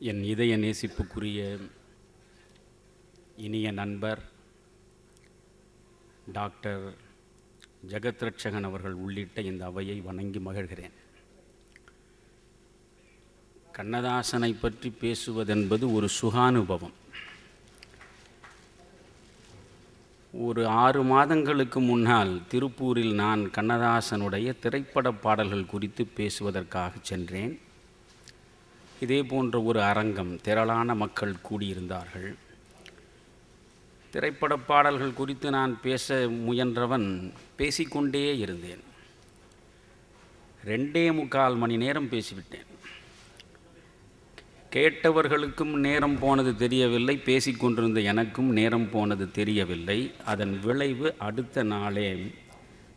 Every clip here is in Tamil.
என் இதய நேசிப்புக்குரிய இனிய நண்பர் டாக்டர் ஜெகத்ரட்சகன் அவர்கள் உள்ளிட்ட இந்த அவையை வணங்கி மகிழ்கிறேன். கண்ணதாசனை பற்றி பேசுவதென்பது ஒரு சுகானுபவம். ஒரு 6 மாதங்களுக்கு முன்னால் திருப்பூரில் நான் கண்ணதாசனுடைய திரைப்பட பாடல்கள் குறித்து பேசுவதற்காக சென்றேன். இதே போன்ற ஒரு அரங்கம், திரளான மக்கள் கூடியிருந்தார்கள். திரைப்பட பாடல்கள் குறித்து நான் பேச முயன்றவன் பேசிக்கொண்டே இருந்தேன். 2.25 மணி நேரம் பேசிவிட்டேன். கேட்டவர்களுக்கும் நேரம் போனது தெரியவில்லை, பேசிக்கொண்டிருந்த எனக்கும் நேரம் போனது தெரியவில்லை. அதன் விளைவு அடுத்த நாளே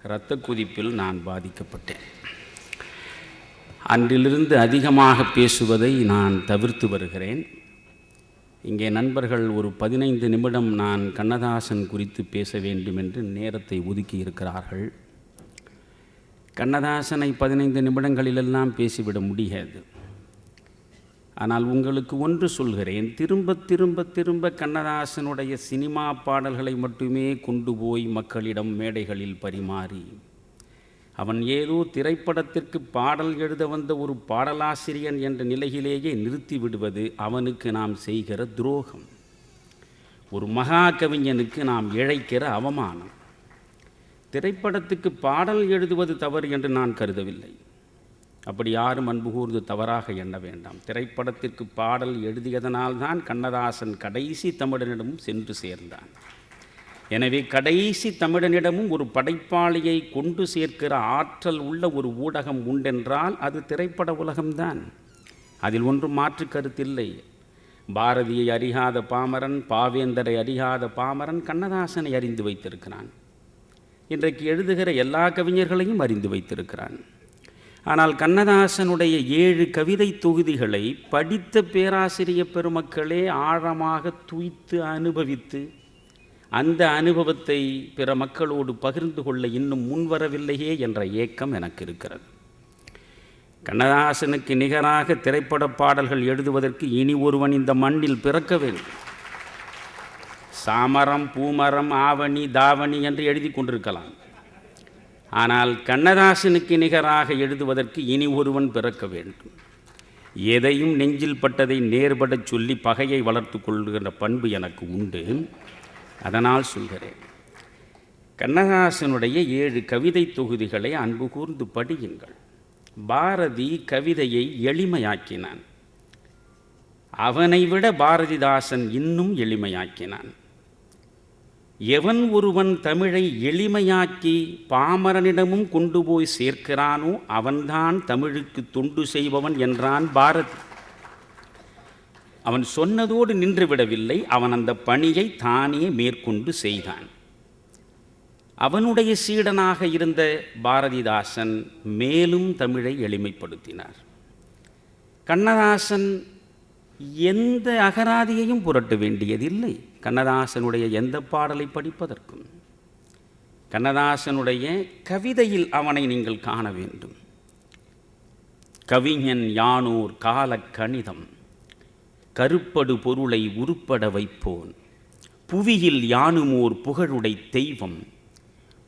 இரத்த கொதிப்பில் நான் பாதிக்கப்பட்டேன். அன்றிலிருந்து அதிகமாக பேசுவதை நான் தவிர்த்து வருகிறேன். இங்கே நண்பர்கள் ஒரு 15 நிமிடம் நான் கண்ணதாசன் குறித்து பேச வேண்டும் என்று நேரத்தை ஒதுக்கி இருக்கிறார்கள். கண்ணதாசனை 15 நிமிடங்களிலெல்லாம் பேசிவிட முடியாது. ஆனால் உங்களுக்கு ஒன்று சொல்கிறேன், திரும்ப திரும்ப திரும்ப கண்ணதாசனுடைய சினிமா பாடல்களை மட்டுமே கொண்டு போய் மக்களிடம் மேடைகளில் பரிமாறி அவன் ஏதோ திரைப்படத்திற்கு பாடல் எழுத வந்த ஒரு பாடலாசிரியன் என்ற நிலையிலேயே நிறுத்தி விடுவது அவனுக்கு நாம் செய்கிற துரோகம், ஒரு மகா கவிஞனுக்கு நாம் இழைக்கிற அவமானம். திரைப்படத்துக்கு பாடல் எழுதுவது தவறு என்று நான் கருதவில்லை. அப்படி யாரும் அன்பு கூர்ந்து தவறாக எண்ண வேண்டாம். திரைப்படத்திற்கு பாடல் எழுதியதனால்தான் கண்ணதாசன் கடைசி தமிழனிடமும் சென்று சேர்ந்தான். எனவே கடைசி தமிழனிடமும் ஒரு படைப்பாளியை கொண்டு சேர்க்கிற ஆற்றல் உள்ள ஒரு ஊடகம் உண்டென்றால் அது திரைப்பட உலகம்தான். அதில் ஒன்றும் மாற்று கருத்தில்லை. பாரதியை அறியாத பாமரன், பாவேந்தரை அறியாத பாமரன் கண்ணதாசனை அறிந்து வைத்திருக்கிறான். இன்றைக்கு எழுதுகிற எல்லா கவிஞர்களையும் அறிந்து வைத்திருக்கிறான். ஆனால் கண்ணதாசனுடைய 7 கவிதை தொகுதிகளை படித்த பேராசிரிய பெருமக்களே ஆழமாக துய்த்து அனுபவித்து அந்த அனுபவத்தை பிற மக்களோடு பகிர்ந்து கொள்ள இன்னும் முன்வரவில்லையே என்ற ஏக்கம் எனக்கு இருக்கிறது. கண்ணதாசனுக்கு நிகராக திரைப்பட பாடல்கள் எழுதுவதற்கு இனி ஒருவன் இந்த மண்ணில் பிறக்க வேண்டும். சாமரம், பூமரம், ஆவணி, தாவணி என்று எழுதி கொண்டிருக்கலாம். ஆனால் கண்ணதாசனுக்கு நிகராக எழுதுவதற்கு இனி ஒருவன் பிறக்க வேண்டும். எதையும் நெஞ்சில் பட்டதை நேர்படச் சொல்லி பகையை வளர்த்து கொள்கின்ற பண்பு எனக்கு உண்டு. அதனால் சொல்கிறேன், கண்ணதாசனுடைய 7 கவிதை தொகுதிகளை அன்பு கூர்ந்து படியுங்கள். பாரதி கவிதையை எளிமையாக்கினான். அவனை விட பாரதிதாசன் இன்னும் எளிமையாக்கினான். எவன் ஒருவன் தமிழை எளிமையாக்கி பாமரனிடமும் கொண்டு போய் சேர்க்கிறானோ அவன்தான் தமிழுக்கு தொண்டு செய்பவன் என்றான் பாரதி. அவன் சொன்னதோடு நின்றுவிடவில்லை, அவன் அந்த பணியை தானே மேற்கொண்டு செய்தான். அவனுடைய சீடனாக இருந்த பாரதிதாசன் மேலும் தமிழை எளிமைப்படுத்தினார். கண்ணதாசன் எந்த அகராதியையும் புரட்ட வேண்டியதில்லை கண்ணதாசனுடைய எந்த பாடலை படிப்பதற்கும். கண்ணதாசனுடைய கவிதையில் அவனை நீங்கள் காண வேண்டும். கவிஞன் யானோர் கால கணிதம், கருப்படு பொருளை உருப்பட வைப்போன், புவியில் யானுமோர் புகழுடை தெய்வம்,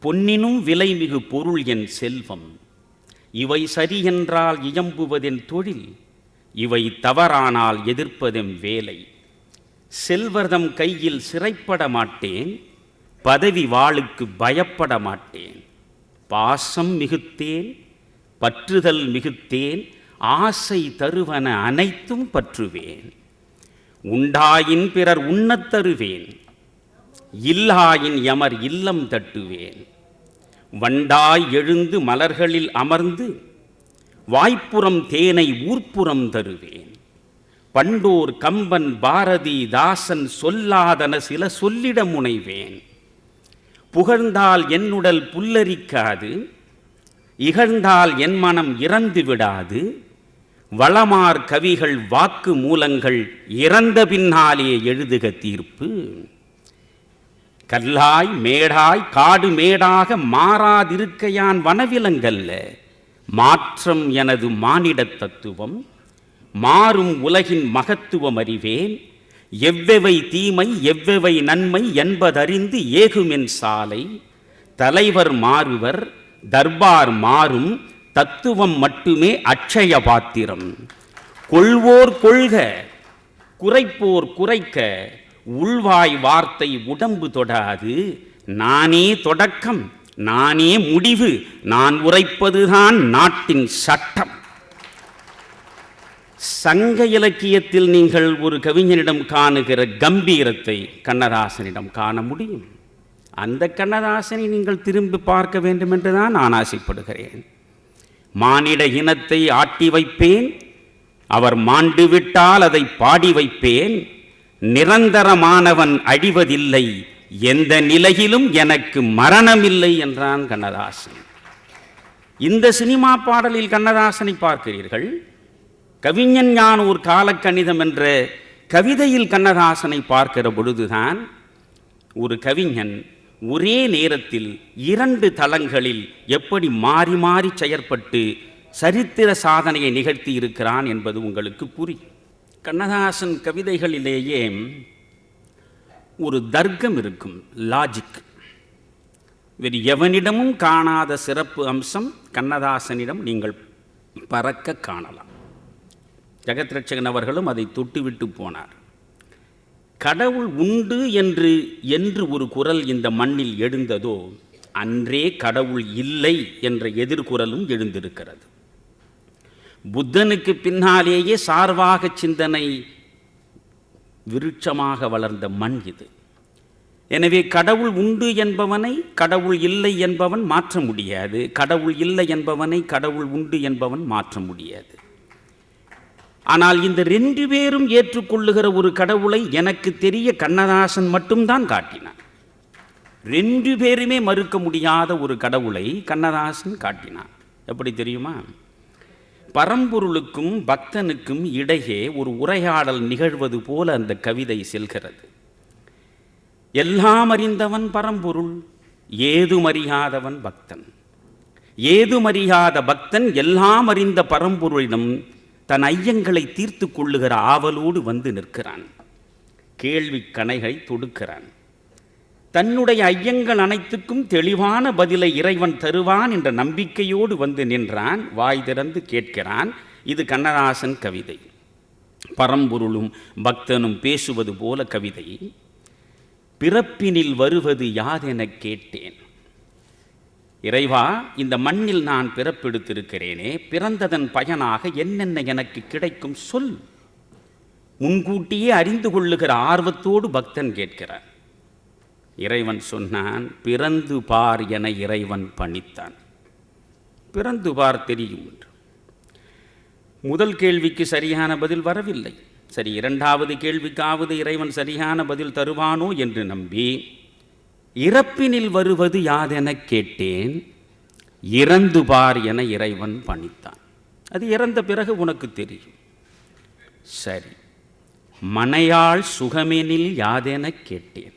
பொன்னினும் விலைமிகு பொருள் என் செல்வம், இவை சரியென்றால் இயம்புவதென் தொழில், இவை தவறானால் எதிர்ப்பதெம் வேலை, செல்வர்தம் கையில் சிறைப்பட மாட்டேன், பதவி வாளுக்கு பயப்பட மாட்டேன், பாசம் மிகுத்தேன், பற்றுதல் மிகுத்தேன், ஆசை தருவன அனைத்தும் பற்றுவேன், உண்டாயின் பிறர் உண்ணத் தருவேன், இல்லாயின் எமர் இல்லம் தட்டுவேன், வண்டாய் எழுந்து மலர்களில் அமர்ந்து வாய்ப்புறம் தேனை ஊர்ப்புறம் தருவேன், பண்டோர் கம்பன் பாரதி தாசன் சொல்லாதன சில சொல்லிட முனைவேன், புகழ்ந்தால் என்னுடல் புல்லரிக்காது, இகழ்ந்தால் என் மனம் இறந்து விடாது, வளமார் கவிகள் வாக்கு மூலங்கள் இறந்த பின்னாலே எழுதுக தீர்ப்பு, கல்லாய் மேடாய் காடு மேடாக மாறாதிருக்கையான் வனவிலங்கல்ல, மாற்றம் எனது மானிட தத்துவம், மாறும் உலகின் மகத்துவம் அறிவேன், எவ்வெவை தீமை எவ்வெவை நன்மை என்பதறிந்து ஏகுமென் சாலை, தலைவர் மாறுவர் தர்பார் மாறும் தத்துவம் மட்டுமே அட்சய பாத்திரம், கொள்வோர் கொள்க குறைப்போர் குறைக்க உள்வாய் வார்த்தை உடம்பு தொடாது, நானே தொடக்கம் நானே முடிவு நான் உரைப்பதுதான் நாட்டின் சட்டம். சங்க இலக்கியத்தில் நீங்கள் ஒரு கவிஞனிடம் காணுகிற கம்பீரத்தை கண்ணதாசனிடம் காண முடியும். அந்த கண்ணதாசனை நீங்கள் திரும்பி பார்க்க வேண்டும் என்றுதான் நான் ஆசைப்படுகிறேன். மானிட இனத்தை ஆட்டி வைப்பேன், அவர் மாண்டு விட்டால் அதை பாடி வைப்பேன், நிரந்தரமானவன் அழிவதில்லை, எந்த நிலையிலும் எனக்கு மரணமில்லை என்றான் கண்ணதாசன். இந்த சினிமா பாடலில் கண்ணதாசனை பார்க்கிறீர்கள். கவிஞன் ஞான் ஒரு காலக்கணிதம் என்ற கவிதையில் கண்ணதாசனை பார்க்கிற பொழுதுதான் ஒரு கவிஞன் ஒரே நேரத்தில் 2 தளங்களில் எப்படி மாறி மாறி செயற்பட்டு சரித்திர சாதனையை நிகழ்த்தி இருக்கிறான் என்பது உங்களுக்கு புரியும். கண்ணதாசன் கவிதைகளிலேயே ஒரு தர்க்கம் இருக்கும், லாஜிக். வேறு எவனிடமும் காணாத சிறப்பு அம்சம் கண்ணதாசனிடம் நீங்கள் பறக்க காணலாம். ஜெகத் ரட்சகன் அவர்களும் அதை தொட்டுவிட்டு போனார். கடவுள் உண்டு என்று ஒரு குரல் இந்த மண்ணில் எழுந்ததோ அன்றே கடவுள் இல்லை என்ற எதிர்குரலும் எழுந்திருக்கிறது. புத்தனுக்கு பின்னாலேயே சார்வாக சிந்தனை விருட்சமாக வளர்ந்த மண் இது. எனவே கடவுள் உண்டு என்பவனை கடவுள் இல்லை என்பவன் மாற்ற முடியாது, கடவுள் இல்லை என்பவனை கடவுள் உண்டு என்பவன் மாற்ற முடியாது. ஆனால் இந்த 2 பேரும் ஏற்றுக்கொள்ளுகிற ஒரு கடவுளை எனக்கு தெரிய கண்ணதாசன் மட்டும்தான் காட்டினான். 2 பேருமே மறுக்க முடியாத ஒரு கடவுளை கண்ணதாசன் காட்டினான். எப்படி தெரியுமா? பரம்பொருளுக்கும் பக்தனுக்கும் இடையே ஒரு உரையாடல் நிகழ்வது போல அந்த கவிதை செல்கிறது. எல்லாம் அறிந்தவன் பரம்பொருள், ஏதுமறியாதவன் பக்தன். ஏதுமறியாத பக்தன் எல்லாம் அறிந்த பரம்பொருளிடம் தன் ஐயங்களை தீர்த்து கொள்ளுகிற ஆவலோடு வந்து நிற்கிறான். கேள்வி கணைகளை தொடுக்கிறான். தன்னுடைய ஐயங்கள் அனைத்துக்கும் தெளிவான பதிலை இறைவன் தருவான் என்ற நம்பிக்கையோடு வந்து நின்றான். வாய் திறந்து கேட்கிறான். இது கண்ணதாசன் கவிதை. பரம்பொருளும் பக்தனும் பேசுவது போல கவிதை. பிறப்பினில் வருவது யாதெனக் கேட்டேன். இறைவா, இந்த மண்ணில் நான் பிறப்பெடுத்திருக்கிறேனே, பிறந்ததன் பயனாக என்னென்ன எனக்கு கிடைக்கும் சொல். முன்கூட்டியே அறிந்து கொள்ளுகிற ஆர்வத்தோடு பக்தன் கேட்கிறான். இறைவன் சொன்னான், பிறந்து பார் என இறைவன் பணித்தான். பிறந்து பார் தெரியும் என்று. முதல் கேள்விக்கு சரியான பதில் வரவில்லை. சரி, 2வது கேள்விக்காவது இறைவன் சரியான பதில் தருவானோ என்று நம்பி, இறப்பினில் வருவது யாதெனக் கேட்டேன், இறந்து பார் என இறைவன் பணித்தான். அது இறந்த பிறகு உனக்கு தெரியும். சரி, மனையாள் சுகமெனில் யாதெனக் கேட்டேன்.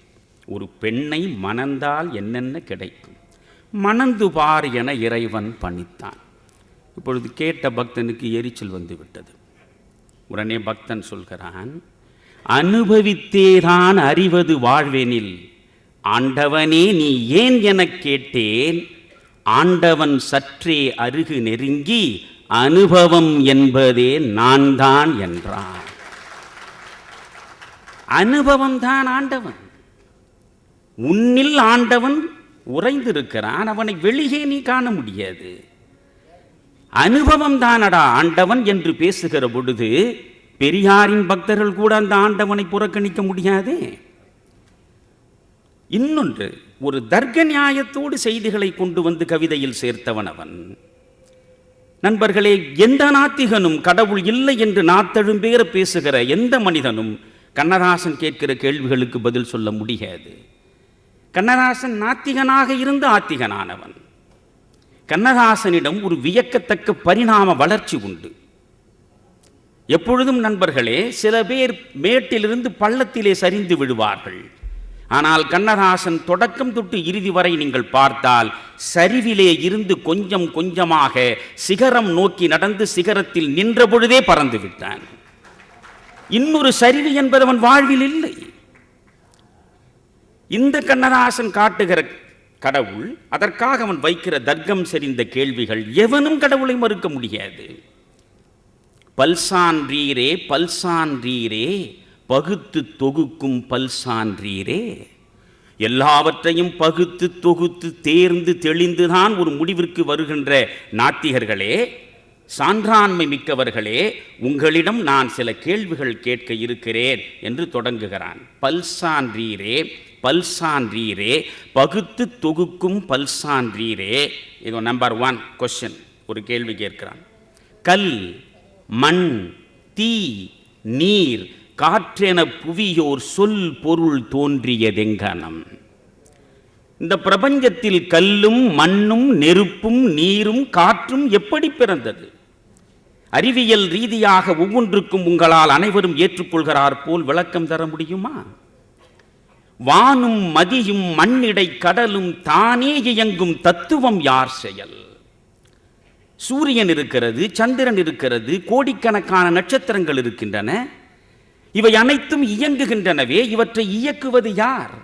ஒரு பெண்ணை மணந்தால் என்னென்ன கிடைக்கும், மணந்து பார் என இறைவன் பணித்தான். இப்பொழுது கேட்ட பக்தனுக்கு எரிச்சல் வந்து விட்டது. உடனே பக்தன் சொல்கிறான், அனுபவித்தேதான் அறிவது வாழ்வெனில் ஆண்டவனே நீ ஏன் எனக் கேட்டேன். ஆண்டவன் சற்றே அருகு நெருங்கி அனுபவம் என்பதே நான் தான் என்றான். அனுபவம்தான் ஆண்டவன். உன்னில் ஆண்டவன் உறைந்திருக்கிறான். அவனை வெளியே நீ காண முடியாது. அனுபவம் தானடா ஆண்டவன் என்று பேசுகிற பொழுது பெரியாரின் பக்தர்கள் கூட அந்த ஆண்டவனை புறக்கணிக்க முடியாதே. இன்னொன்று, ஒரு தர்க்க நியாயத்தோடு செய்திகளை கொண்டு வந்து கவிதையில் சேர்த்தவன் அவன். நண்பர்களே, எந்த நாத்திகனும் கடவுள் இல்லை என்று நாத்தழும்பேற பேசுகிற எந்த மனிதனும் கண்ணதாசன் கேட்கிற கேள்விகளுக்கு பதில் சொல்ல முடியாது. கண்ணதாசன் நாத்திகனாக இருந்து ஆத்திகனானவன். கண்ணதாசனிடம் ஒரு வியக்கத்தக்க பரிணாம வளர்ச்சி உண்டு. எப்பொழுதும் நண்பர்களே, சில பேர் மேட்டிலிருந்து பள்ளத்திலே சரிந்து விடுவார்கள். ஆனால் கண்ணதாசன் தொடக்கம் தொட்டு இறுதி வரை நீங்கள் பார்த்தால் சரிவிலே இருந்து கொஞ்சம் கொஞ்சமாக சிகரம் நோக்கி நடந்து சிகரத்தில் நின்ற பொழுதே பறந்து விட்டான். இன்னொரு சரிவு என்பது அவன் வாழ்வில் இல்லை. இந்த கண்ணதாசன் காட்டுகிற கடவுள், அதற்காக அவன் வைக்கிற தர்க்கம் செறிந்த கேள்விகள், எவனும் கடவுளை மறுக்க முடியாது. பல்சான்றீரே பல்சான்றீரே பகுத்து தொகுக்கும் பல்சான்றீரே, எல்லாவற்றையும் பகுத்து தொகுத்து தேர்ந்து தெளிந்துதான் ஒரு முடிவிற்கு வருகின்ற நாத்திகர்களே, சான்றாண்மை மிக்கவர்களே, உங்களிடம் நான் சில கேள்விகள் கேட்க இருக்கிறேன் என்று தொடங்குகிறான். பல்சான்றீரே பல்சான்றீரே பகுத்து தொகுக்கும் பல்சான்றீரே. இது நம்பர் 1 கொஸ்டின். ஒரு கேள்வி கேட்கிறான். கல் மண் தீ நீர் காற்றென புவியோர் சொல் பொருள் தோன்றியதெங்கனம். இந்த பிரபஞ்சத்தில் கல்லும் மண்ணும் நெருப்பும் நீரும் காற்றும் எப்படி பிறந்தது? அறிவியல் ரீதியாக ஒவ்வொன்றுக்கும் உங்களால் அனைவரும் ஏற்றுக்கொள்கிறார் போல் விளக்கம் தர முடியுமா? வானும் மதியும் மண்ணிடை கடலும் தானே இயங்கும் தத்துவம் யார் செயல்? சூரியன் இருக்கிறது, சந்திரன் இருக்கிறது, கோடிக்கணக்கான நட்சத்திரங்கள் இருக்கின்றன. இவை அனைத்தும் இயங்குகின்றனவே, இவற்றை இயக்குவது யார்?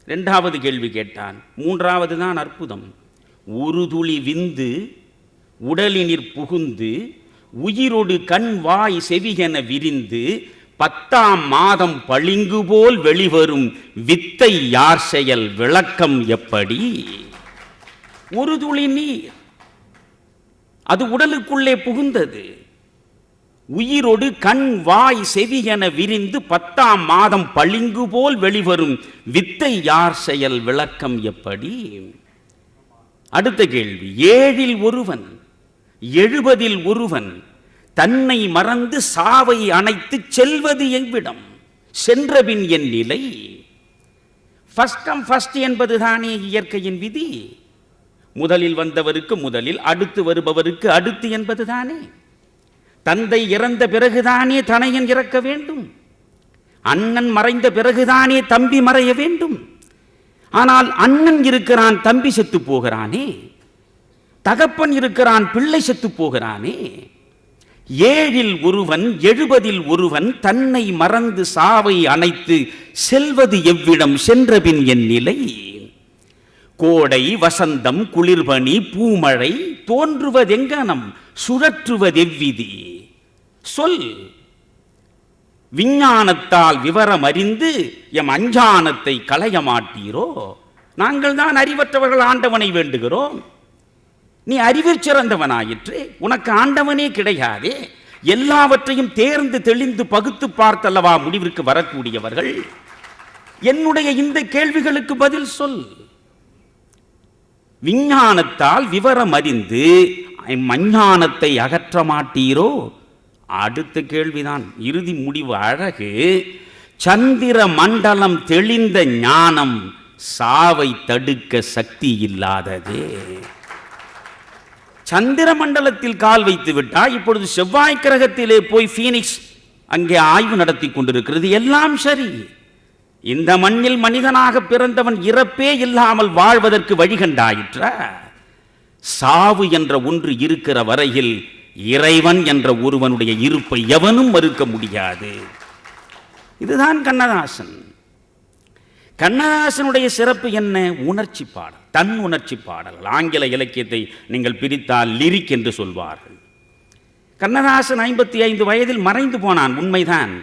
2வது கேள்வி கேட்டான். 3வது தான் அற்புதம். ஒரு துளி விந்து உடலினிற் புகுந்து உயிரோடு கண் வாய் செவியென விரிந்து 10ஆம் மாதம் பளிங்கு போல் வெளிவரும் வித்தை யார் செயல்? விளக்கம் எப்படி? ஒரு துளி நீர் அது உடலுக்குள்ளே புகுந்தது, உயிரோடு கண் வாய் செவி என விரிந்து 10ஆம் மாதம் பளிங்கு போல் வெளிவரும் வித்தை யார் செயல்? விளக்கம் எப்படி? அடுத்த கேள்வி. 7இல் ஒருவன் 70இல் ஒருவன் தன்னை மறந்து சாவை அணைத்து செல்வது எவ்விடம்? சென்றபின் என் நிலை? ஃபர்ஸ்ட் கம் ஃபர்ஸ்ட் என்பதுதானே இயற்கையின் விதி. முதலில் வந்தவருக்கு முதலில், அடுத்து வருபவருக்கு அடுத்து என்பதுதானே. தந்தை இறந்த பிறகுதானே தனையன் இறக்க வேண்டும். அண்ணன் மறைந்த பிறகுதானே தம்பி மறைய வேண்டும். ஆனால் அண்ணன் இருக்கிறான், தம்பி செத்து போகிறானே. தகப்பன் இருக்கிறான், பிள்ளை செத்து போகிறானே. 7இல் ஒருவன் 70இல் ஒருவன் தன்னை மறந்து சாவை அணைத்து செல்வது எவ்விடம்? சென்றபின் என் நிலை? கோடை வசந்தம் குளிர்பனி பூமழை தோன்றுவதெங்கனம்? சுழற்றுவதெவ்விதி? சொல். விஞ்ஞானத்தால் விவரம் அறிந்து எம் அஞ்ஞானத்தை களைய மாட்டீரோ? நாங்கள் தான் அறிவற்றவர்கள் ஆண்டவனை வேண்டுகிறோம். நீ அறிவில் சிறந்தவனாயிற்று, உனக்கு ஆண்டவனே கிடையாதே. எல்லாவற்றையும் தேர்ந்து தெளிந்து பகுத்து பார்த்தல்லவா முடிவிற்கு வரக்கூடியவர்கள். என்னுடைய இந்த கேள்விகளுக்கு பதில் சொல். விஞ்ஞானத்தால் விவரம் அறிந்து அஞ்ஞானத்தை அகற்ற மாட்டீரோ? அடுத்த கேள்விதான் இறுதி முடிவு. அழகு. சந்திர மண்டலம் தெளிந்த ஞானம் சாவை தடுக்க சக்தி இல்லாததே. சந்திர மண்டலத்தில் கால் வைத்து விட்டால் இப்பொழுது செவ்வாய் கிரகத்திலே போய் ஃபீனிக்ஸ் அங்கே ஆய்வு நடத்தி கொண்டிருக்கிறது. எல்லாம் சரி. இந்த மண்ணில் மனிதனாக பிறந்தவன் இறப்பே இல்லாமல் வாழ்வதற்கு வழிகண்டாயிற்ற. சாவு என்ற ஒன்று இருக்கிற வரையில் இறைவன் என்ற ஒருவனுடைய இருப்பை எவனும் மறுக்க முடியாது. இதுதான் கண்ணதாசன். கண்ணதாசனுடைய சிறப்பு என்ன? உணர்ச்சி பாடல், தன் உணர்ச்சி பாடல்கள். ஆங்கில இலக்கியத்தை நீங்கள் பிரித்தால் லிரிக் என்று சொல்வார்கள். கண்ணதாசன் 55 வயதில் மறைந்து போனான், உண்மைதான்.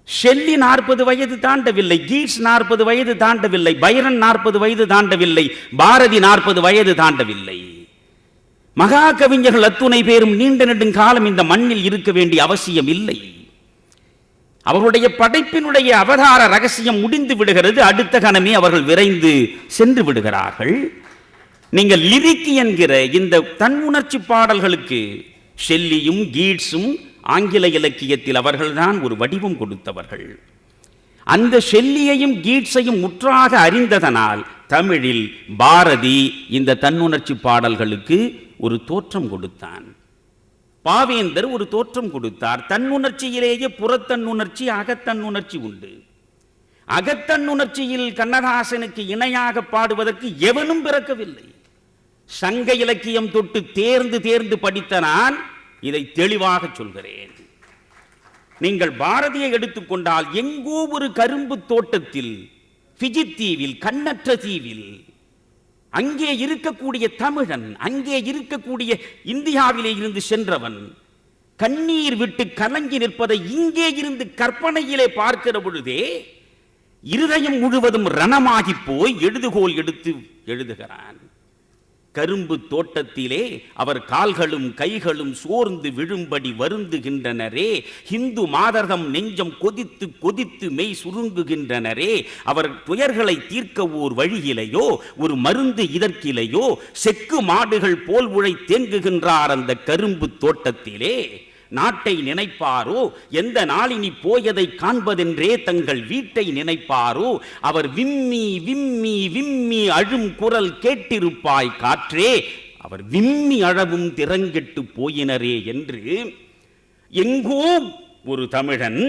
ஷெல்லி 40 வயது தாண்டவில்லை, கீட்ஸ் 40 வயது தாண்டவில்லை, பைரன் 40 வயது தாண்டவில்லை, பாரதி 40 வயது தாண்டவில்லை. மகா கவிஞர்கள் அத்துணை பேரும் நீண்ட நெடுங்காலம் இந்த மண்ணில் இருக்க வேண்டிய அவசியம் இல்லை. அவர்களுடைய படைப்பினுடைய அவதார ரகசியம் முடிந்து விடுகிறது. அடுத்த கணமே அவர்கள் விரைந்து சென்று விடுகிறார்கள். நீங்கள் லிரிக் என்கிற இந்த தன் உணர்ச்சி பாடல்களுக்கு ஷெல்லியும் கீட்ஸும் ஆங்கில இலக்கியத்தில் அவர்கள்தான் ஒரு வடிவம் கொடுத்தவர்கள். அந்த ஷெல்லியையும் கீட்ஸையும் முற்றாக அறிந்ததனால் தமிழில் பாரதி இந்த தன்னுணர்ச்சி பாடல்களுக்கு ஒரு தோற்றம் கொடுத்தான். பாவேந்தர் ஒரு தோற்றம் கொடுத்தார். தன்னுணர்ச்சியிலேயே புறத்தன்னுணர்ச்சி, அகத்தன்னுணர்ச்சி உண்டு. அகத்தன்னுணர்ச்சியில் கண்ணதாசனுக்கு இணையாக பாடுவதற்கு எவனும் பிறக்கவில்லை. சங்க இலக்கியம் தொட்டு தேர்ந்து தேர்ந்து படித்த நான் இதை தெளிவாக சொல்கிறேன். நீங்கள் பாரதியை எடுத்துக்கொண்டால் எங்கோ ஒரு கரும்பு தோட்டத்தில், பிஜி தீவில், கண்ணற்ற தீவில், அங்கே இருக்கக்கூடிய தமிழன், அங்கே இருக்கக்கூடிய இந்தியாவிலே இருந்து சென்றவன் கண்ணீர் விட்டு கலங்கி நிற்பதை இங்கே இருந்து கற்பனையிலே பார்க்கிற பொழுதே இருதயம் முழுவதும் ரணமாகி போய் எழுதுகோல் எடுத்து எழுதுகிறான். கரும்பு தோட்டத்திலே அவர் கால்களும் கைகளும் சோர்ந்து விழும்படி வருந்துகின்றனரே, இந்து மாதர்தம் நெஞ்சம் கொதித்து கொதித்து மெய் சுருங்குகின்றனரே, அவர் துயர்களை தீர்க்க ஓர் வழியிலையோ ஒரு மருந்து இதற்கிலையோ, செக்கு மாடுகள் போல் உழை தேங்குகின்றார் அந்த கரும்பு தோட்டத்திலே. நாட்டை நினைப்பாரோ, எந்த நாளினி போயதை காண்பதென்றே தங்கள் வீட்டை நினைப்பாரோ, அவர் விம்மி விம்மி விம்மி அழும் குரல் கேட்டிருப்பாய் காற்றே, அவர் விம்மி அழவும் திறங்கெட்டு போயினரே என்று எங்கோ ஒரு தமிழன்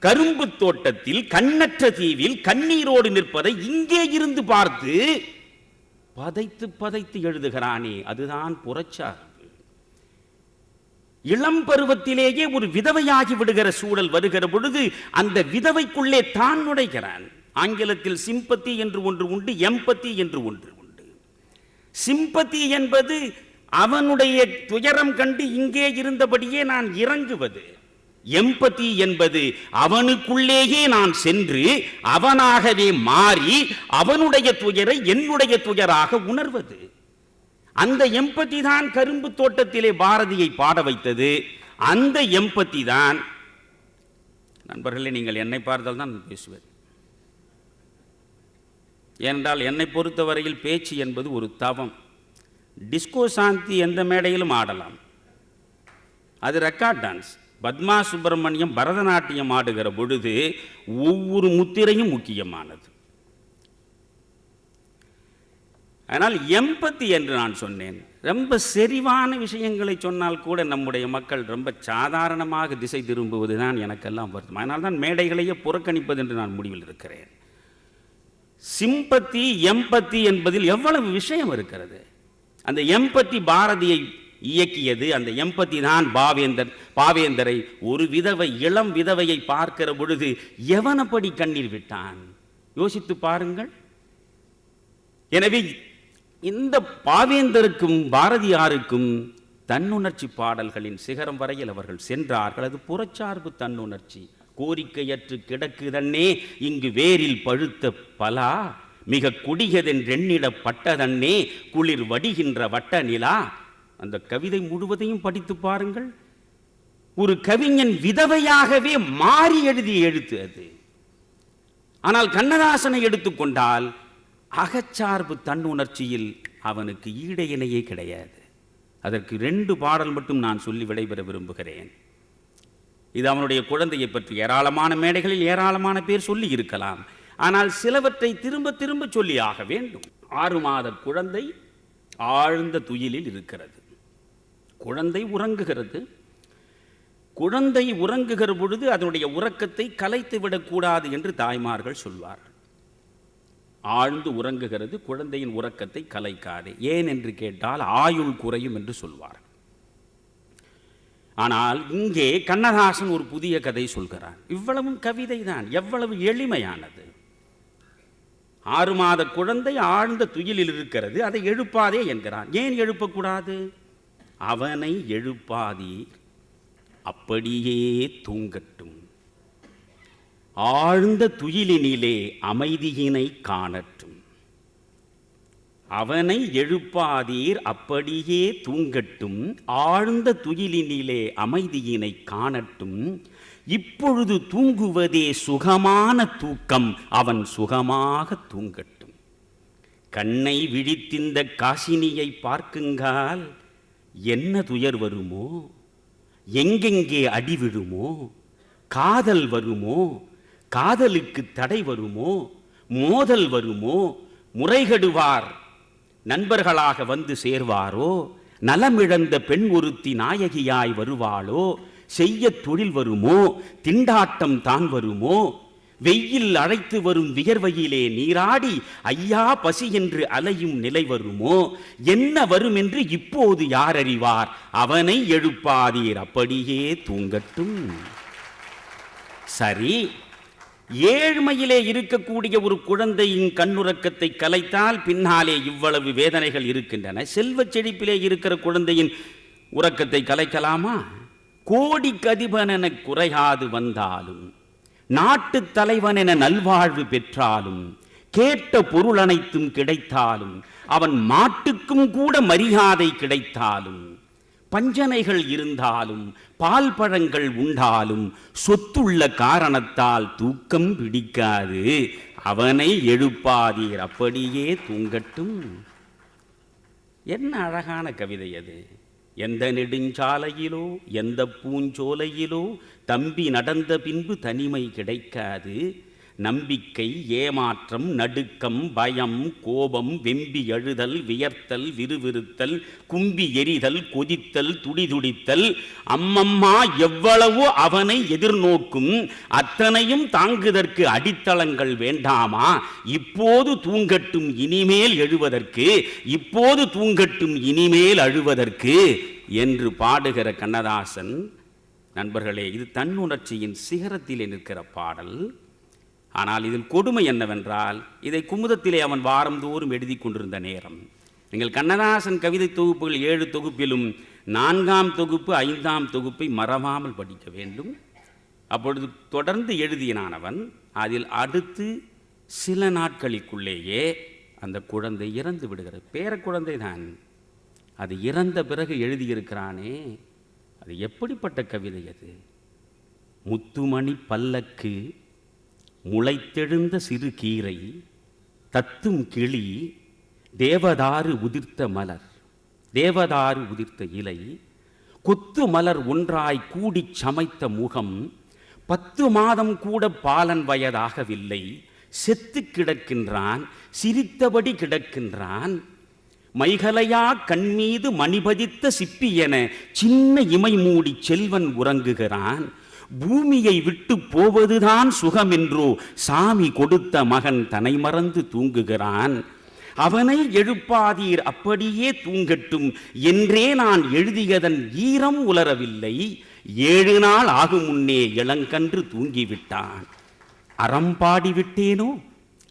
கரும்பு தோட்டத்தில் கண்ணற்ற தீவில் கண்ணீரோடு நிற்பதை இங்கே இருந்து பார்த்து பதைத்து பதைத்து எழுதுகிறானே, அதுதான் புரட்சார். இளம் பருவத்திலேயே ஒரு விதவையாகி விடுகிற சூழல் வருகிற பொழுது அந்த விதவைக்குள்ளே தான் நுழைகிறான். ஆங்கிலத்தில் சிம்பத்தி என்று ஒன்று உண்டு, எம்பத்தி என்று ஒன்று உண்டு. சிம்பத்தி என்பது அவனுடைய துயரம் கண்டு இங்கே இருந்தபடியே நான் இறங்குவது. எம்பத்தி என்பது அவனுக்குள்ளேயே நான் சென்று அவனாகவே மாறி அவனுடைய துயரை என்னுடைய துயராக உணர்வது. அந்த எம்பத்தி தான் கரும்பு தோட்டத்திலே பாரதியை பாட வைத்தது. அந்த எம்பத்தி தான், நண்பர்களே, நீங்கள் என்னை பார்த்தால் தான் பேசுவேன். ஏனென்றால் என்னை பொறுத்தவரையில் பேச்சு என்பது ஒரு தவம். டிஸ்கோ சாந்தி எந்த மேடையிலும் ஆடலாம், அது ரெக்கார்ட் டான்ஸ். பத்மா சுப்பிரமணியம் பரதநாட்டியம் ஆடுகிற பொழுது ஒவ்வொரு முத்திரையும் முக்கியமானது. ஆனால் எம்பத்தி என்று நான் சொன்னேன். ரொம்ப செறிவான விஷயங்களை சொன்னால் கூட நம்முடைய மக்கள் ரொம்ப சாதாரணமாக திசை திரும்புவது தான் எனக்கெல்லாம் வருத்தம். அதனால் தான் மேடைகளையே புறக்கணிப்பது என்று நான் முடிவில் இருக்கிறேன். சிம்பத்தி எம்பத்தி என்பதில் எவ்வளவு விஷயம் இருக்கிறது. அந்த எம்பத்தி பாரதியை இயக்கியது. அந்த எம்பத்தி தான் பாவேந்தரை ஒரு விதவை, இளம் விதவையை பார்க்கிற பொழுது எவனப்படி கண்ணீர் விட்டான் யோசித்து பாருங்கள். எனவே இந்த பாவேந்தருக்கும் பாரதியாருக்கும் தன்னுணர்ச்சி பாடல்களின் சிகரம் வரையில் அவர்கள் சென்றார்கள். அது புறச்சார்பு தன்னுணர்ச்சி. கோரிக்கையற்று கிடக்குதன்னே இங்கு வேரில் பழுத்த பலா, மிக குடிகதென்றெண்ணிடப்பட்டதன்னே குளிர் வடிகின்ற வட்ட நிலா. அந்த கவிதை முழுவதையும் படித்து பாருங்கள். ஒரு கவிஞன் விதவையாகவே மாறி எழுதிய எழுத்து அது. ஆனால் கண்ணதாசனை எடுத்துக்கொண்டால் அகச்சார்பு தன்னுணர்ச்சியில் அவனுக்கு ஈட இணையே கிடையாது. அதற்கு 2 பாடல் மட்டும் நான் சொல்லி விடைபெற விரும்புகிறேன். இது அவனுடைய குழந்தையை பற்றி ஏராளமான மேடைகளில் ஏராளமான பேர் சொல்லி இருக்கலாம். ஆனால் சிலவற்றை திரும்ப திரும்ப சொல்லி ஆக வேண்டும். 6 மாத குழந்தை ஆழ்ந்த துயிலில் இருக்கிறது. குழந்தை உறங்குகிறது. குழந்தை உறங்குகிற பொழுது அதனுடைய உறக்கத்தை கலைத்து விடக்கூடாது என்று தாய்மார்கள் சொல்வார்கள். ஆழ்ந்து உறங்குகிறது, குழந்தையின் உறக்கத்தை கலைக்காது. ஏன் என்று கேட்டால் ஆயுள் குறையும் என்று சொல்வார். ஆனால் இங்கே கண்ணதாசன் ஒரு புதிய கதை சொல்கிறான். இவ்வளவும் கவிதை தான், எவ்வளவு எளிமையானது. 6 மாத குழந்தை ஆழ்ந்த துயிலில் இருக்கிறது, அதை எழுப்பாதே என்கிறான். ஏன் எழுப்பக்கூடாது? அவனை எழுப்பாதீர், அப்படியே தூங்கட்டும், ஆழ்ந்த துயிலினிலே அமைதியினை காணட்டும். அவனை எழுப்பாதீர், அப்படியே தூங்கட்டும், ஆழ்ந்த துயிலினிலே அமைதியினை காணட்டும். இப்பொழுது தூங்குவதே சுகமான தூக்கம், அவன் சுகமாக தூங்கட்டும். கண்ணை விழித்திந்த காசினியை பார்க்குங்கால் என்ன துயர் வருமோ, எங்கெங்கே அடி விழுமோ, காதல் வருமோ, காதலுக்கு தடை வருமோ, மோதல் வருமோ, முறைகெடுவார் நண்பர்களாக வந்து சேர்வாரோ, நலமிழந்த பெண் ஒருத்தி நாயகியாய் வருவாளோ, செய்ய தொழில் வருமோ, திண்டாட்டம் தான் வருமோ, வெயில் அழைத்து வரும் வியர்வையிலே நீராடி ஐயா பசி என்று அலையும் நிலை வருமோ? என்ன வரும் என்று இப்போது யார் அறிவார்? அவனை எழுப்பாதீர், அப்படியே தூங்கட்டும். சரி, ஏழ்மையிலே இருக்கக்கூடிய ஒரு குழந்தையின் கண்ணுறக்கத்தை கலைத்தால் பின்னாலே இவ்வளவு வேதனைகள் இருக்கின்றன. செல்வச் செழிப்பிலே இருக்கிற குழந்தையின் உறக்கத்தை கலைக்கலாமா? கோடிக்கு அதிபன் என குறையாது வந்தாலும், நாட்டு தலைவன் என நல்வாழ்வு பெற்றாலும், கேட்ட பொருள் அனைத்தும் கிடைத்தாலும், அவன் மாட்டுக்கும் கூட மரியாதை கிடைத்தாலும், பஞ்சனைகள் இருந்தாலும், பால் பழங்கள் உண்டாலும், சொத்துள்ள காரணத்தால் தூக்கம் பிடிக்காது. அவனை எழுப்பாதீர், அப்படியே தூங்கட்டும். என்ன அழகான கவிதை அது! எந்த நெடுஞ்சாலையிலோ எந்த பூஞ்சோலையிலோ தம்பி நடந்த பின்பு தனிமை கிடைக்காது. நம்பிக்கை, ஏமாற்றம், நடுக்கம், பயம், கோபம், வெம்பி எழுதல், வியர்த்தல், விறுவிறுத்தல், கும்பி எரிதல், கொதித்தல், துடிதுடித்தல், அம்மம்மா எவ்வளவோ அவனை எதிர்நோக்கும். அத்தனையும் தாங்குதற்கு அடித்தளங்கள் வேண்டாமா? இப்போது தூங்கட்டும் இனிமேல் எழுவதற்கு, இப்போது தூங்கட்டும் இனிமேல் அழுவதற்கு என்று பாடுகிற கண்ணதாசன். நண்பர்களே, இது தன்னுணர்ச்சியின் சிகரத்திலே நிற்கிற பாடல். ஆனால் இதில் கொடுமை என்னவென்றால், இதை குமுதத்திலே அவன் வாரந்தோறும் எழுதி கொண்டிருந்த நேரம். நீங்கள் கண்ணதாசன் கவிதை தொகுப்புகள் 7 தொகுப்பிலும் 4ஆம் தொகுப்பு 5ஆம் தொகுப்பை மறவாமல் படிக்க வேண்டும். அப்பொழுது தொடர்ந்து எழுதினானவன். அதில் அடுத்து சில நாட்களுக்குள்ளேயே அந்த குழந்தை இறந்து விடுகிறது. பேர குழந்தை தான், அது இறந்த பிறகு எழுதியிருக்கிறானே, அது எப்படிப்பட்ட கவிதை அது! முத்துமணி பல்லக்கு, முளைத்தெழுந்த சிறு கீரை, தத்தும் கிளி, தேவதாறு உதிர்த்த மலர், தேவதாறு உதிர்த்த இலை, கொத்து மலர் ஒன்றாய் கூடி சமைத்த முகம், 10 மாதம் கூட பாலன் வயதாகவில்லை, செத்து கிடக்கின்றான், சிரித்தபடி கிடக்கின்றான். மைகலையா கண்மீது மணிபதித்த சிப்பி என சின்ன இமை மூடி செல்வன் உறங்குகிறான். பூமியை விட்டு போவதுதான் சுகம் என்றோ சாமி கொடுத்த மகன் தன்னை மறந்து தூங்குகிறான். அவனை எழுப்பாதீர், அப்படியே தூங்கட்டும் என்றே நான் எழுதியதன் ஈரம் உலரவில்லை. 7 நாள் ஆகும் முன்னே இளங்கன்று தூங்கிவிட்டான். அறம்பாடிவிட்டேனோ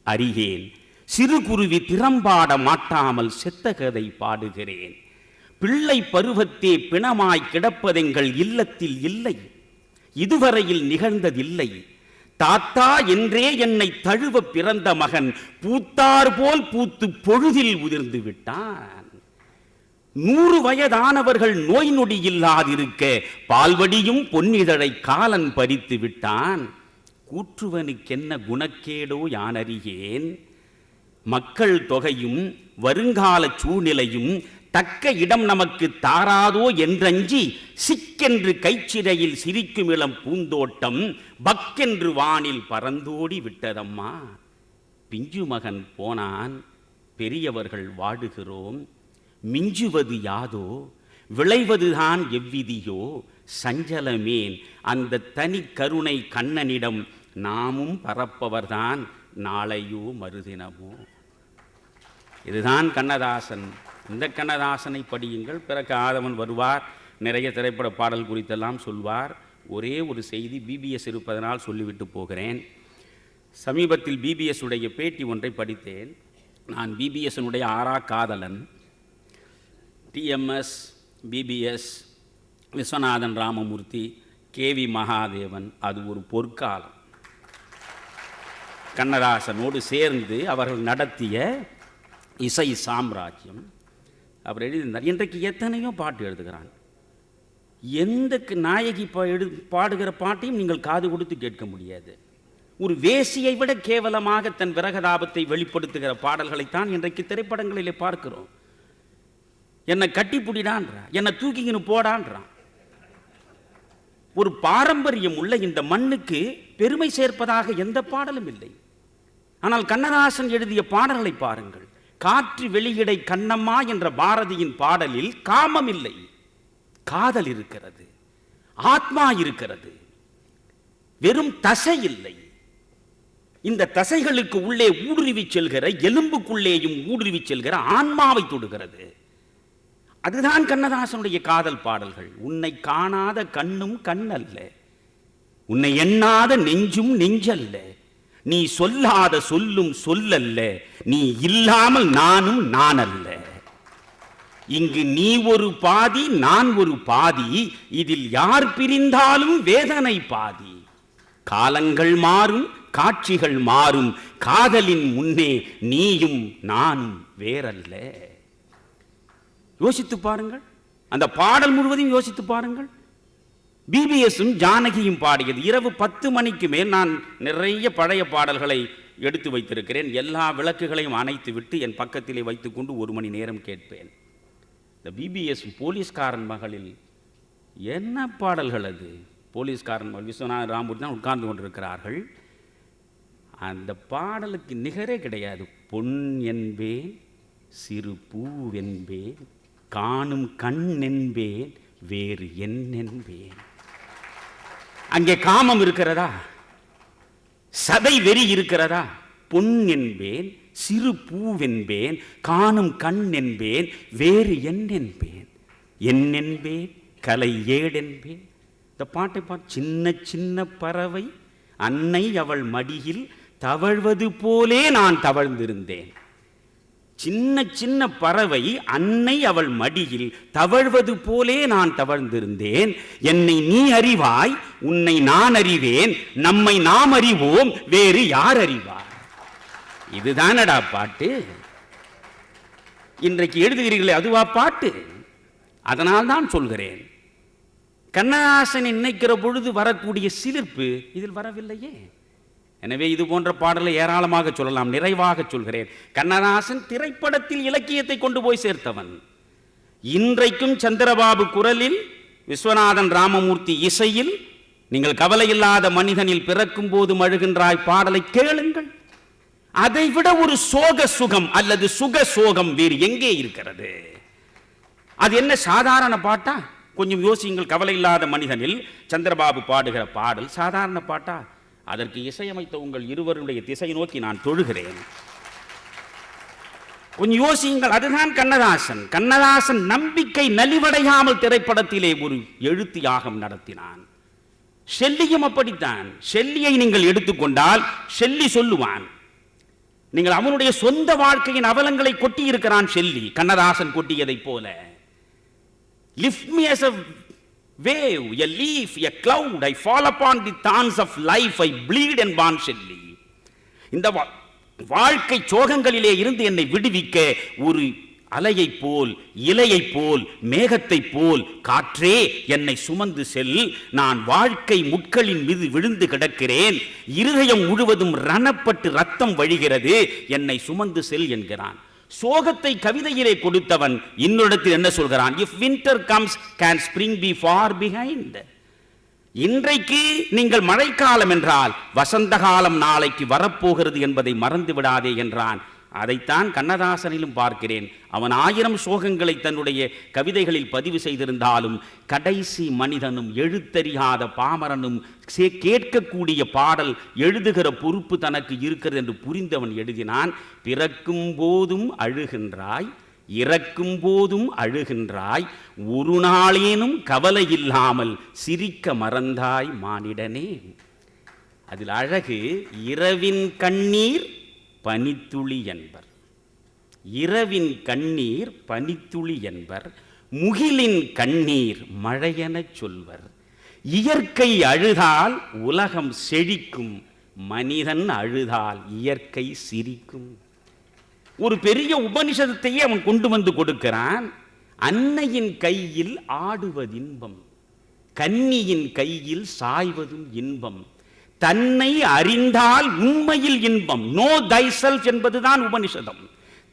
அறியேன், சிறுகுருவி திறம்பாட மாட்டாமல் செத்த கதை பாடுகிறேன். பிள்ளை பருவத்தே பிணமாய் கிடப்பதெங்கள் இல்லத்தில் இல்லை, இதுவரையில் நிகழ்ந்ததில்லை. தாத்தா என்றே என்னை தழுவ பிறந்த மகன் பூத்தார் போல் பூத்து பொழுதில் உதிர்ந்து விட்டான். 100 வயதானவர்கள் நோய் நொடி இல்லாதிருக்க பால்வடியும் பொன்னிதழை காலன் பறித்து விட்டான். கூற்றுவனுக்கென்ன குணக்கேடோ யானறியேன். மக்கள் தொகையும் வருங்கால சூழ்நிலையும் தக்க இடம் நமக்கு தாராதோ என்றஞ்சி சிக்கென்று கைச்சிறையில் சிரிக்கும் இளம் பூந்தோட்டம் பக்கென்று வானில் பறந்தோடி விட்டதம்மா. பிஞ்சு மகன் போனான், பெரியவர்கள் வாடுகிறோம். மிஞ்சுவது யாதோ, விளைவதுதான் எவ்விதியோ, சஞ்சலமேன் அந்த தனி கருணை கண்ணனிடம் நாமும் பரப்பவர்தான் நாளையோ மறுதினமோ. இதுதான் கண்ணதாசன். இந்த கண்ணதாசனை படியுங்கள். பிறகு ஆதவன் வருவார், நிறைய திரைப்பட பாடல் குறித்தெல்லாம் சொல்வார். ஒரே ஒரு செய்தி பிபிஎஸ் இருப்பதனால் சொல்லிவிட்டு போகிறேன். சமீபத்தில் பிபிஎஸ் உடைய பேட்டி ஒன்றை படித்தேன். நான் பிபிஎஸ்னுடைய ஆறா காதலன். டிஎம்எஸ், பிபிஎஸ், விஸ்வநாதன் ராமமூர்த்தி, கேவி மகாதேவன், அது ஒரு பொற்காலம். கண்ணதாசனோடு சேர்ந்து அவர்கள் நடத்திய இசை சாம்ராஜ்யம். அவர் எழுதியிருந்தார். இன்றைக்கு எத்தனையோ பாட்டு எழுதுகிறான். எந்த நாயகி பாடுகிற பாட்டையும் நீங்கள் காது கொடுத்து கேட்க முடியாது. ஒரு வேசியை விட கேவலமாக தன் விரகதாபத்தை வெளிப்படுத்துகிற பாடல்களைத்தான் இன்றைக்கு திரைப்படங்களிலே பார்க்கிறோம். என்னை கட்டிப்புடிடான்றான், என்னை தூக்கிக்கின்னு போடான்றான். ஒரு பாரம்பரியம் உள்ள இந்த மண்ணுக்கு பெருமை சேர்ப்பதாக எந்த பாடலும் இல்லை. ஆனால் கண்ணதாசன் எழுதிய பாடல்களை பாருங்கள். காற்று வெளியிடை கண்ணம்மா என்ற பாரதியின் பாடலில் காமம் இல்லை, காதல் இருக்கிறது, ஆத்மா இருக்கிறது, வெறும் தசை இல்லை. இந்த தசைகளுக்கு உள்ளே ஊடுருவி செல்கிற, எலும்புக்குள்ளேயும் ஊடுருவி செல்கிற ஆன்மாவை தொடுகிறது. அதுதான் கண்ணதாசனுடைய காதல் பாடல்கள். உன்னை காணாத கண்ணும் கண்ணல்ல, உன்னை எண்ணாத நெஞ்சும் நெஞ்சல்ல, நீ சொல்லாத சொல்லும் சொல்லல்ல, நீ இல்லாமல் நானும் நான் அல்ல. இங்கு நீ ஒரு பாதி நான் ஒரு பாதி, இதில் யார் பிரிந்தாலும் வேதனை பாதி. காலங்கள் மாறும், காட்சிகள் மாறும், காதலின் முன்னே நீயும் நானும் வேறல்ல. யோசித்து பாருங்கள், அந்த பாடல் முழுவதையும் யோசித்து பாருங்கள். பிபிஎஸும் ஜானகியும் பாடியது. இரவு 10 மணிக்கு மேல் நான் நிறைய பழைய பாடல்களை எடுத்து வைத்திருக்கிறேன். எல்லா விளக்குகளையும் அணைத்து விட்டு என் பக்கத்திலே வைத்துக்கொண்டு 1 மணி நேரம் கேட்பேன். இந்த பிபிஎஸ் போலீஸ்காரன் மகளில் என்ன பாடல்கள் அது! போலீஸ்காரன் மகள் விஸ்வநாத ராமூர்த்தி தான் உட்கார்ந்து கொண்டிருக்கிறார்கள். அந்த பாடலுக்கு நிகரே கிடையாது. பொன் என்பேன், சிறு பூவென்பேன், காணும் கண் என்பேன், வேறு என் என்பேன். அங்கே காமம் இருக்கிறதா? சதை வெறி இருக்கிறதா? பொன் என்பேன், சிறு பூவென்பேன், காணும் கண் என்பேன், வேறு என் என்பேன். என் என்பேன், கலை ஏடென்பேன். இந்த பாட்டை பார்த்து, சின்ன சின்ன பறவை அன்னை அவள் மடியில் தவழ்வது போலே நான் தவழ்ந்திருந்தேன். சின்ன சின்ன பறவை அன்னை அவள் மடியில் தவழ்வது போலே நான் தவழ்ந்திருந்தேன். என்னை நீ அறிவாய், உன்னை நான் அறிவேன், நம்மை நாம் அறிவோம், வேறு யார் அறிவார்? இதுதானடா பாட்டு. இன்றைக்கு எழுதுகிறீர்களே, அதுவா பாட்டு? அதனால் தான் சொல்கிறேன், கண்ணதாசனை நினைக்கிற பொழுது வரக்கூடிய சிலிர்ப்பு இதில் வரவில்லையே. எனவே இது போன்ற பாடலை ஏராளமாக சொல்லலாம். நிறைவாக சொல்கிறேன், கண்ணதாசன் திரைப்படத்தில் இலக்கியத்தை கொண்டு போய் சேர்த்தவன். இன்றைக்கும் சந்திரபாபு குரலில், விஸ்வநாதன் ராமமூர்த்தி இசையில், நீங்கள் கவலையில்லாத மனிதனில் பிறக்கும் போது அழுகின்றாய் பாடலை கேளுங்கள். அதைவிட ஒரு சோக சுகம் அல்லது சுக சோகம் வேறு எங்கே இருக்கிறது? அது என்ன சாதாரண பாட்டா? கொஞ்சம் யோசியுங்கள். கவலையில்லாத மனிதனில் சந்திரபாபு பாடுகிற பாடல் சாதாரண பாட்டா? அதற்கு இசையமைத்த உங்கள் இருவருடைய திசை நோக்கி நான் தொழுகிறேன். கொஞ்சம் யோசியுங்கள். அதுதான் கண்ணதாசன். கண்ணதாசன் நம்பிக்கை நலிவடையாமல் திரைப்படத்திலே ஒரு எழுத்து யாகம் நடத்தினான். ஷெல்லியும் அப்படித்தான். ஷெல்லியை நீங்கள் எடுத்துக்கொண்டால் ஷெல்லி சொல்லுவான், நீங்கள் அவனுடைய சொந்த வாழ்க்கையின் அவலங்களை கொட்டி இருக்கிறான் ஷெல்லி, கண்ணதாசன் கொட்டியதை போல. Lift me as a wave, a leaf, a cloud, I fall upon the thorns of life, I bleed and born Shelley. இந்த வாழ்க்கை சோகங்களிலே இருந்து என்னை விடுவிக்க ஒரு அலையைப் போல், இலையைப் போல், மேகத்தைப் போல் காற்றே என்னை சுமந்து செல். நான் வாழ்க்கை முட்களின் மீது விழுந்து கிடக்கிறேன், இருதயம் முழுவதும் ரணப்பட்டு ரத்தம் வழிகிறது, என்னை சுமந்து செல் என்கிறான். சோகத்தை கவிதையிலே கொடுத்தவன் இன்னொருடத்தில் என்ன சொல்கிறான்? If winter comes, can spring be far behind? இன்றைக்கு நீங்கள் மழைக்காலம் என்றால் வசந்த காலம் நாளைக்கு வரப்போகிறது என்பதை மறந்து விடாதே என்றான். அதைத்தான் கண்ணதாசனிலும் பார்க்கிறேன். அவன் 1000 சோகங்களை தன்னுடைய கவிதைகளில் பதிவு செய்திருந்தாலும் கடைசி மனிதனும் எழுத்தறியாத பாமரனும் கேட்கக்கூடிய பாடல் எழுதுகிற பொறுப்பு தனக்கு இருக்கிறது என்று புரிந்தவன் எழுதினான். பிறக்கும் போதும் அழுகின்றாய், இறக்கும் போதும் அழுகின்றாய், ஒரு நாளேனும் கவலை இல்லாமல் சிரிக்க மறந்தாய் மானிடனே. அதில் அழகு, இரவின் கண்ணீர் பனித்துளி என்பர், இரவின் கண்ணீர் பனித்துளி என்பர், முகிலின் கண்ணீர் மழையெனச் சொல்வர். இயற்கை அழுதால் உலகம் செழிக்கும், மனிதன் அழுதால் இயற்கை சிரிக்கும். ஒரு பெரிய உபனிஷதத்தையே அவன் கொண்டு வந்து கொடுக்கிறான். அன்னையின் கையில் ஆடுவது இன்பம், கன்னியின் கையில் சாய்வதும் இன்பம், தன்னை அறிந்தால் உண்மையில் இன்பம். நோ தை செல்ஃப் என்பதுதான் உபனிஷதம்.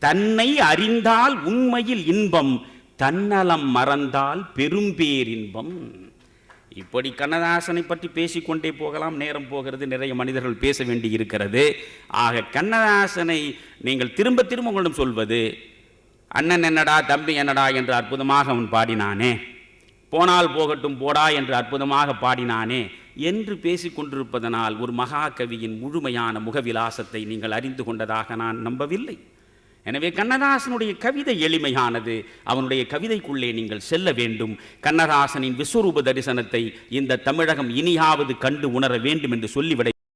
தன்னை அறிந்தால் உண்மையில் இன்பம், தன்னலம் மறந்தால் பெரும்பேரின்பம். இப்படி கண்ணதாசனை பற்றி பேசிக்கொண்டே போகலாம். நேரம் போகிறது, நிறைய மனிதர்கள் பேச வேண்டி இருக்கிறது. ஆக கண்ணதாசனை நீங்கள் திரும்ப திரும்ப உங்களிடம் சொல்வது, அண்ணன் என்னடா தம்பி என்னடா என்று அற்புதமாக அவன் பாடினானே, போனால் போகட்டும் போடா என்று அற்புதமாக பாடினானே என்று பேசிக்கொண்டிருப்பதனால் ஒரு மகாகவியின் முழுமையான முகவிலாசத்தை நீங்கள் அறிந்து கொண்டதாக நான் நம்பவில்லை. எனவே கண்ணதாசனுடைய கவிதை எளிமையானது. அவனுடைய கவிதைக்குள்ளே நீங்கள் செல்ல வேண்டும். கண்ணதாசனின் விஸ்வரூப தரிசனத்தை இந்த தமிழகம் இனியாவது கண்டு உணர வேண்டும் என்று சொல்லிவிட